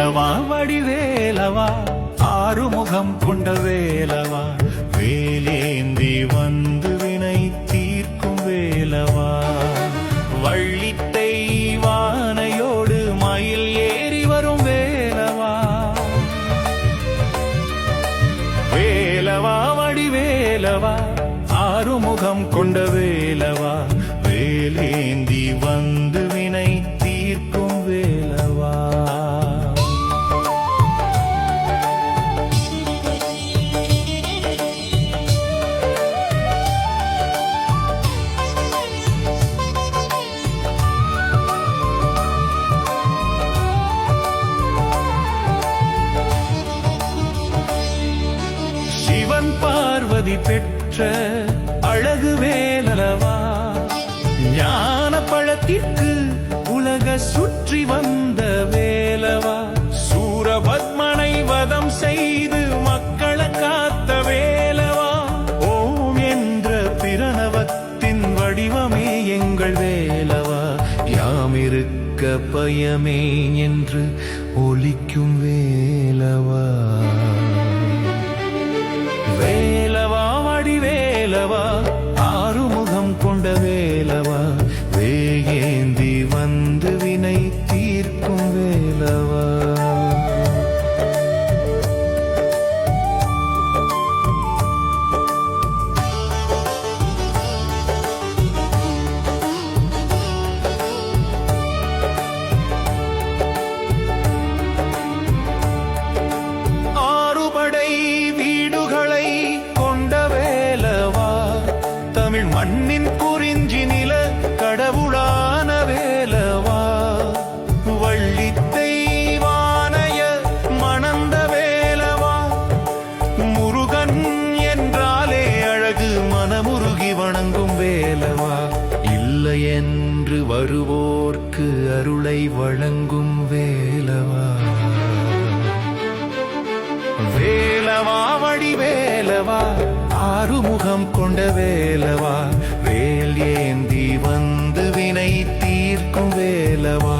வேலவா வடிவேலவா ஆறுமுகம் கொண்ட வேலவா வேலேந்தி வந்து வினை தீர்க்கும் வேலவா வள்ளித்தை வானையோடு மயில் ஏறி வரும் வேலவா வேலவா வடிவேலவா ஆறுமுகம் கொண்ட வேலவா வேலேந்தி வந்து வினை தீர்க்கும் வேலவா சிவன் பார்வதி பெற்ற அழகு வேலவா ஞான பழத்திற்கு உலக சுற்றி வந்த வேலவா சூரபத்மனை வதம் செய்து மக்களை காத்த வேலவா ஓம் என்ற பிரணவத்தின் வடிவமே எங்கள் வேலவா யாமிருக்க பயமே என்று ஒலிக்கும் வேலவா வேலவா வடிவேலவா ஆறுமுகம் கொண்ட வேலவா வேகேந்தி வந்து வினை தீர்க்கும் வேலவா ஆறுபடை வீடுகளை கொண்ட வேலவா தமிழ் மண்ணின் குறிஞ்சி நில கடவுளான வேலவா வள்ளித்தை வானைய மணந்த வேலவா முருகன் என்றாலே அழகு மனமுருகி வணங்கும் வேலவா இல்லை என்று வருவோர்க்கு அருளை வழங்கும் வேலவா வேலவா வடிவேலவா ஆறுமுகம் கொண்ட வேலவா வேல் ஏந்தி வந்து வினை தீர்க்கும் வேலவா